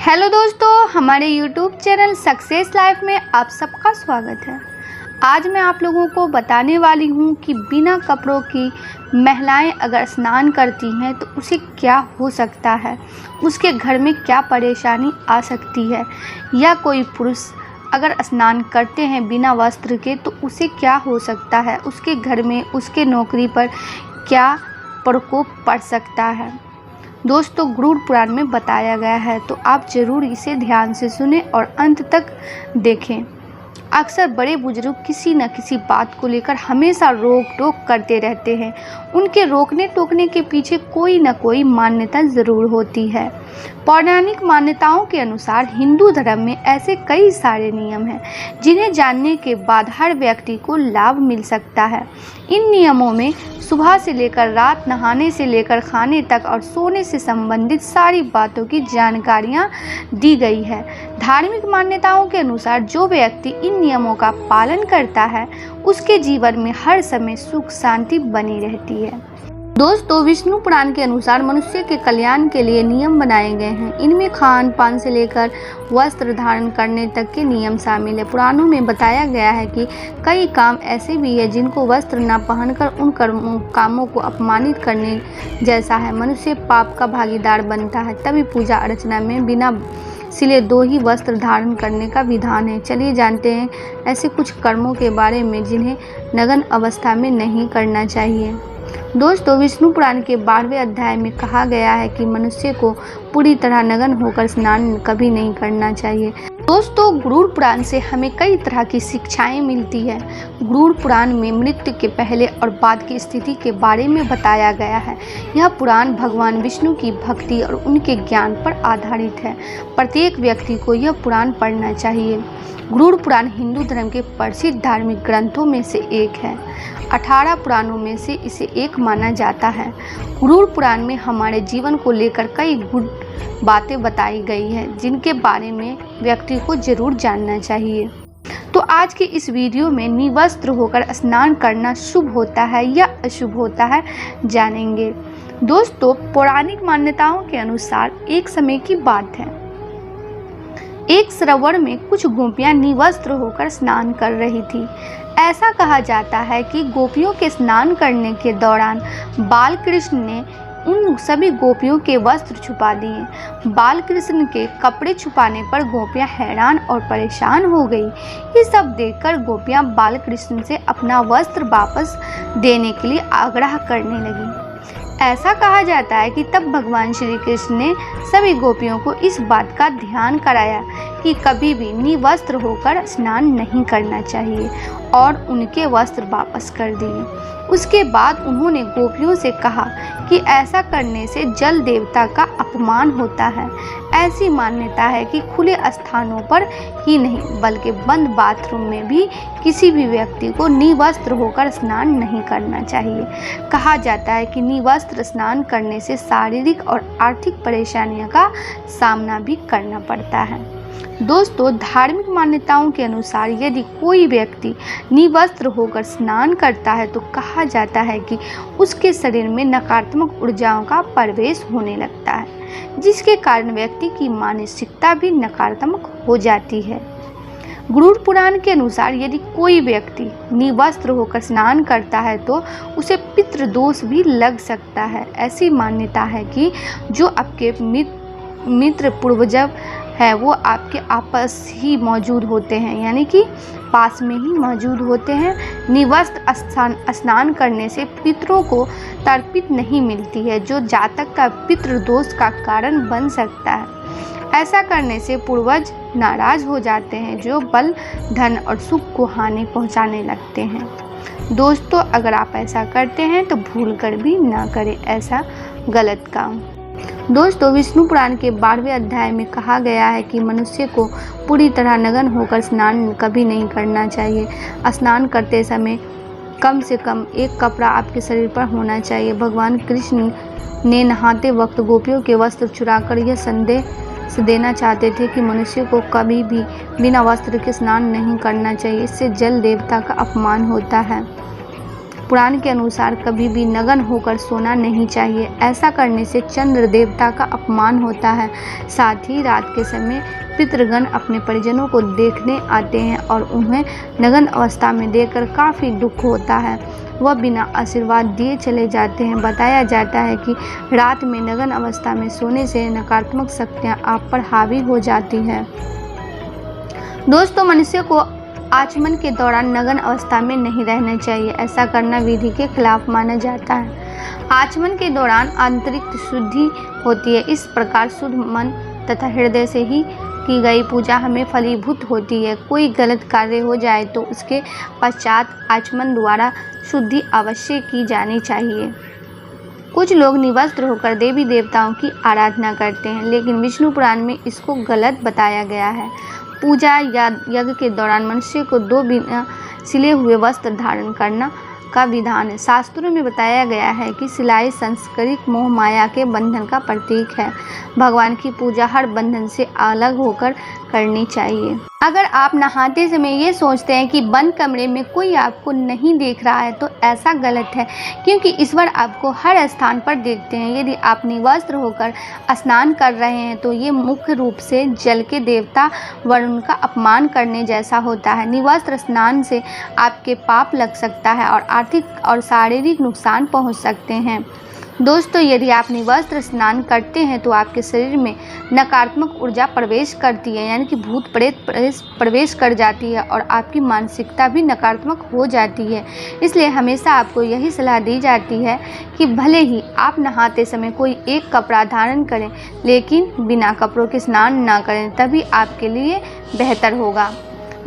Hello दोस्तों, हमारे YouTube channel success life में आप सबका स्वागत है। आज मैं आप लोगों को बताने वाली हूँ कि बिना कपड़ों की महिलाएं अगर स्नान करती हैं तो उसे क्या हो सकता है, उसके घर में क्या परेशानी आ सकती है, या कोई पुरुष अगर स्नान करते हैं बिना वस्त्र के तो उसे क्या हो सकता है, उसके घर में उसके नौकरी पर क्या प्रकोप पड़ सकता है। दोस्तों, गरुड़ पुराण में बताया गया है, तो आप ज़रूर इसे ध्यान से सुने और अंत तक देखें। अक्सर बड़े बुजुर्ग किसी न किसी बात को लेकर हमेशा रोक टोक करते रहते हैं। उनके रोकने टोकने के पीछे कोई न कोई मान्यता ज़रूर होती है। पौराणिक मान्यताओं के अनुसार हिंदू धर्म में ऐसे कई सारे नियम हैं जिन्हें जानने के बाद हर व्यक्ति को लाभ मिल सकता है। इन नियमों में सुबह से लेकर रात, नहाने से लेकर खाने तक और सोने से संबंधित सारी बातों की जानकारियाँ दी गई है। धार्मिक मान्यताओं के अनुसार जो व्यक्ति इन नियमों का पालन करता है उसके जीवन में हर समय सुख शांति बनी रहती है। दोस्तों, विष्णु पुराण के अनुसार मनुष्य के कल्याण के लिए नियम बनाए गए हैं। इनमें खान पान से लेकर वस्त्र धारण करने तक के नियम शामिल है। पुराणों में बताया गया है कि कई काम ऐसे भी है जिनको वस्त्र न पहनकर उन कामों को अपमानित करने जैसा है। मनुष्य पाप का भागीदार बनता है। तभी पूजा अर्चना में बिना सिले 2 ही वस्त्र धारण करने का विधान है। चलिए जानते हैं ऐसे कुछ कर्मों के बारे में जिन्हें नग्न अवस्था में नहीं करना चाहिए। दोस्तों, विष्णु पुराण के 12वें अध्याय में कहा गया है कि मनुष्य को पूरी तरह नग्न होकर स्नान कभी नहीं करना चाहिए। दोस्तों, गरुड़ पुराण से हमें कई तरह की शिक्षाएं मिलती है। गरुड़ पुराण में मृत्यु के पहले और बाद की स्थिति के बारे में बताया गया है। यह पुराण भगवान विष्णु की भक्ति और उनके ज्ञान पर आधारित है। प्रत्येक व्यक्ति को यह पुराण पढ़ना चाहिए। गरुड़ पुराण हिंदू धर्म के प्रसिद्ध धार्मिक ग्रंथों में से एक है। 18 पुराणों में से इसे एक माना जाता है। गरुड़ पुराण में हमारे जीवन को लेकर कई गुड बातें बताई गई हैं जिनके बारे में व्यक्ति को जरूर जानना चाहिए। तो आज की इस वीडियो में निवस्त्र होकर स्नान करना शुभ होता है या अशुभ होता है, जानेंगे। दोस्तों, पौराणिक मान्यताओं के अनुसार एक समय की बात है, एक सरोवर में कुछ गोपियां निवस्त्र होकर स्नान कर रही थी। ऐसा कहा जाता है कि गोपियों के स्नान करने के दौरान बाल कृष्ण ने उन सभी गोपियों के वस्त्र छुपा दिए। बाल कृष्ण के कपड़े छुपाने पर गोपियां हैरान और परेशान हो गई। ये सब देखकर गोपियां बाल कृष्ण से अपना वस्त्र वापस देने के लिए आग्रह करने लगी। ऐसा कहा जाता है कि तब भगवान श्री कृष्ण ने सभी गोपियों को इस बात का ध्यान कराया कि कभी भी निवस्त्र होकर स्नान नहीं करना चाहिए और उनके वस्त्र वापस कर दिए। उसके बाद उन्होंने गोपियों से कहा कि ऐसा करने से जल देवता का अपमान होता है। ऐसी मान्यता है कि खुले स्थानों पर ही नहीं बल्कि बंद बाथरूम में भी किसी भी व्यक्ति को निवस्त्र होकर स्नान नहीं करना चाहिए। कहा जाता है कि निवस्त्र स्नान करने से शारीरिक और आर्थिक परेशानियों का सामना भी करना पड़ता है। दोस्तों, धार्मिक मान्यताओं के अनुसार यदि कोई व्यक्ति निवस्त्र होकर स्नान करता है तो कहा जाता है कि उसके शरीर में नकारात्मक ऊर्जाओं का प्रवेश होने लगता है, जिसके कारण व्यक्ति की मानसिकता भी नकारात्मक हो जाती है। गरुड़ पुराण के अनुसार यदि कोई व्यक्ति निवस्त्र होकर स्नान करता है तो उसे पितृदोष भी लग सकता है। ऐसी मान्यता है कि जो आपके मित्र पूर्वज है वो आपके आपस ही मौजूद होते हैं, यानी कि पास में ही मौजूद होते हैं। निवस्त्र स्नान करने से पितरों को तर्पित नहीं मिलती है, जो जातक का पितृदोष का कारण बन सकता है। ऐसा करने से पूर्वज नाराज हो जाते हैं, जो बल, धन और सुख को हानि पहुंचाने लगते हैं। दोस्तों, अगर आप ऐसा करते हैं तो भूल कर भी ना करें ऐसा गलत काम। दोस्तों, विष्णु पुराण के 12वें अध्याय में कहा गया है कि मनुष्य को पूरी तरह नग्न होकर स्नान कभी नहीं करना चाहिए। स्नान करते समय कम से कम एक कपड़ा आपके शरीर पर होना चाहिए। भगवान कृष्ण ने नहाते वक्त गोपियों के वस्त्र चुराकर यह संदेश देना चाहते थे कि मनुष्य को कभी भी बिना वस्त्र के स्नान नहीं करना चाहिए। इससे जल देवता का अपमान होता है। पुराण के अनुसार कभी भी नग्न होकर सोना नहीं चाहिए। ऐसा करने से चंद्र देवता का अपमान होता है। साथ ही रात के समय पितृगण अपने परिजनों को देखने आते हैं और उन्हें नग्न अवस्था में देखकर काफ़ी दुख होता है। वह बिना आशीर्वाद दिए चले जाते हैं। बताया जाता है कि रात में नग्न अवस्था में सोने से नकारात्मक शक्तियाँ आप पर हावी हो जाती है। दोस्तों, मनुष्य को आचमन के दौरान नग्न अवस्था में नहीं रहना चाहिए। ऐसा करना विधि के खिलाफ माना जाता है। आचमन के दौरान आंतरिक शुद्धि होती है। इस प्रकार शुद्ध मन तथा हृदय से ही की गई पूजा हमें फलीभूत होती है। कोई गलत कार्य हो जाए तो उसके पश्चात आचमन द्वारा शुद्धि अवश्य की जानी चाहिए। कुछ लोग निवस्त्र होकर देवी देवताओं की आराधना करते हैं, लेकिन विष्णु पुराण में इसको गलत बताया गया है। पूजा या यज्ञ के दौरान मनुष्य को 2 बिना सिले हुए वस्त्र धारण करना का विधान है। शास्त्रों में बताया गया है कि सिलाई सांसारिक मोह माया के बंधन का प्रतीक है। भगवान की पूजा हर बंधन से अलग होकर करनी चाहिए। अगर आप नहाते समय ये सोचते हैं कि बंद कमरे में कोई आपको नहीं देख रहा है तो ऐसा गलत है, क्योंकि ईश्वर आपको हर स्थान पर देखते हैं। यदि आप निवस्त्र होकर स्नान कर रहे हैं तो ये मुख्य रूप से जल के देवता वरुण का अपमान करने जैसा होता है। निवस्त्र स्नान से आपके पाप लग सकता है और आर्थिक और शारीरिक नुकसान पहुंच सकते हैं। दोस्तों, यदि आप निवस्त्र स्नान करते हैं तो आपके शरीर में नकारात्मक ऊर्जा प्रवेश करती है, यानी कि भूत प्रेत प्रवेश कर जाती है और आपकी मानसिकता भी नकारात्मक हो जाती है। इसलिए हमेशा आपको यही सलाह दी जाती है कि भले ही आप नहाते समय कोई एक कपड़ा धारण करें, लेकिन बिना कपड़ों के स्नान ना करें, तभी आपके लिए बेहतर होगा।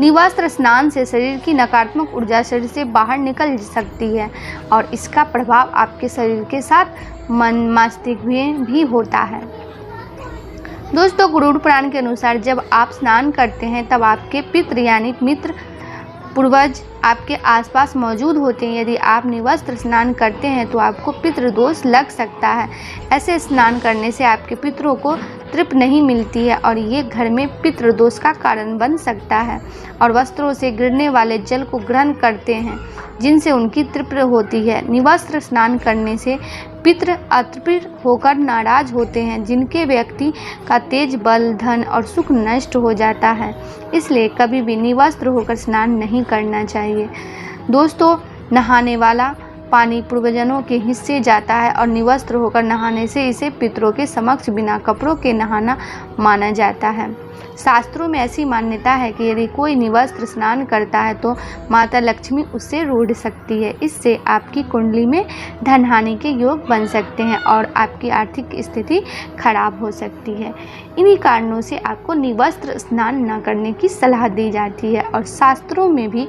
निवस्त्र स्नान से शरीर की नकारात्मक ऊर्जा शरीर से बाहर निकल सकती है और इसका प्रभाव आपके शरीर के साथ मन मस्तिष्क में भी होता है। दोस्तों, गरुड़ पुराण के अनुसार जब आप स्नान करते हैं तब आपके पितृ यानी मित्र पूर्वज आपके आसपास मौजूद होते हैं। यदि आप निवस्त्र स्नान करते हैं तो आपको पितृदोष लग सकता है। ऐसे स्नान करने से आपके पितरों को तृप्ति नहीं मिलती है और ये घर में पितृदोष का कारण बन सकता है और वस्त्रों से गिरने वाले जल को ग्रहण करते हैं, जिनसे उनकी तृप्ति होती है। निवस्त्र स्नान करने से पितृ अतृप्त होकर नाराज होते हैं, जिनके व्यक्ति का तेज बल धन और सुख नष्ट हो जाता है। इसलिए कभी भी निवस्त्र होकर स्नान नहीं करना चाहिए। दोस्तों, नहाने वाला पानी पूर्वजनों के हिस्से जाता है और निवस्त्र होकर नहाने से इसे पितरों के समक्ष बिना कपड़ों के नहाना माना जाता है। शास्त्रों में ऐसी मान्यता है कि यदि कोई निवस्त्र स्नान करता है तो माता लक्ष्मी उससे रूठ सकती है। इससे आपकी कुंडली में धन हानि के योग बन सकते हैं और आपकी आर्थिक स्थिति खराब हो सकती है। इन्हीं कारणों से आपको निवस्त्र स्नान न करने की सलाह दी जाती है और शास्त्रों में भी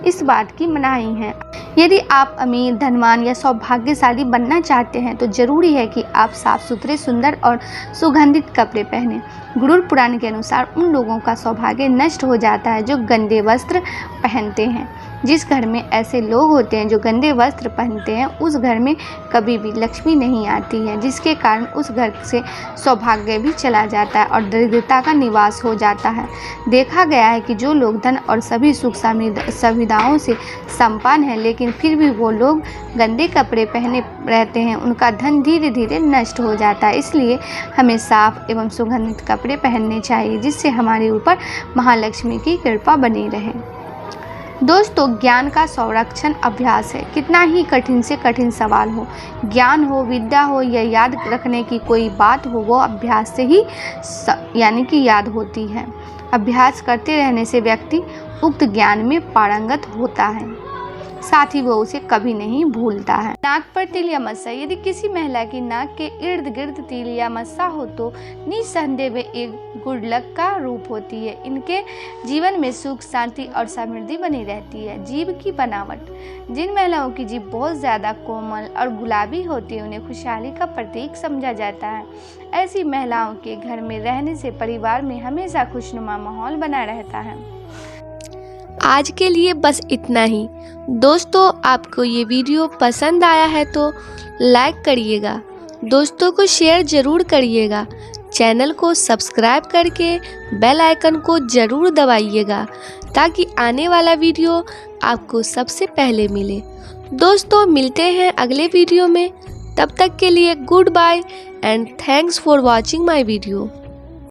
इस बात की मनाही है। यदि आप अमीर, धनवान या सौभाग्यशाली बनना चाहते हैं तो जरूरी है कि आप साफ सुथरे, सुंदर और सुगंधित कपड़े पहनें। गरुड़ पुराण के अनुसार उन लोगों का सौभाग्य नष्ट हो जाता है जो गंदे वस्त्र पहनते हैं। जिस घर में ऐसे लोग होते हैं जो गंदे वस्त्र पहनते हैं, उस घर में कभी भी लक्ष्मी नहीं आती है, जिसके कारण उस घर से सौभाग्य भी चला जाता है और दरिद्रता का निवास हो जाता है। देखा गया है कि जो लोग धन और सभी सुख सुविधाओं से संपन्न हैं, लेकिन फिर भी वो लोग गंदे कपड़े पहने रहते हैं, उनका धन धीरे धीरे नष्ट हो जाता है। इसलिए हमें साफ एवं सुगंधित कपड़े पहनने चाहिए, जिससे हमारे ऊपर महालक्ष्मी की कृपा बनी रहे। दोस्तों, ज्ञान का संरक्षण अभ्यास है। कितना ही कठिन से कठिन सवाल हो, ज्ञान हो, विद्या हो या याद रखने की कोई बात हो, वो अभ्यास से ही यानी कि याद होती है। अभ्यास करते रहने से व्यक्ति उक्त ज्ञान में पारंगत होता है, साथ ही वो उसे कभी नहीं भूलता है। नाक पर तिल या मस्सा। यदि किसी महिला की नाक के इर्द गिर्द तिल या मस्सा हो तो निस्संदेह वे एक गुड लक का रूप होती है। इनके जीवन में सुख, शांति और समृद्धि बनी रहती है। जीभ की बनावट। जिन महिलाओं की जीभ बहुत ज़्यादा कोमल और गुलाबी होती है, उन्हें खुशहाली का प्रतीक समझा जाता है। ऐसी महिलाओं के घर में रहने से परिवार में हमेशा खुशनुमा माहौल बना रहता है। आज के लिए बस इतना ही। दोस्तों, आपको ये वीडियो पसंद आया है तो लाइक करिएगा, दोस्तों को शेयर ज़रूर करिएगा, चैनल को सब्सक्राइब करके बेल आइकन को ज़रूर दबाइएगा ताकि आने वाला वीडियो आपको सबसे पहले मिले। दोस्तों मिलते हैं अगले वीडियो में, तब तक के लिए goodbye and thanks for watching my video.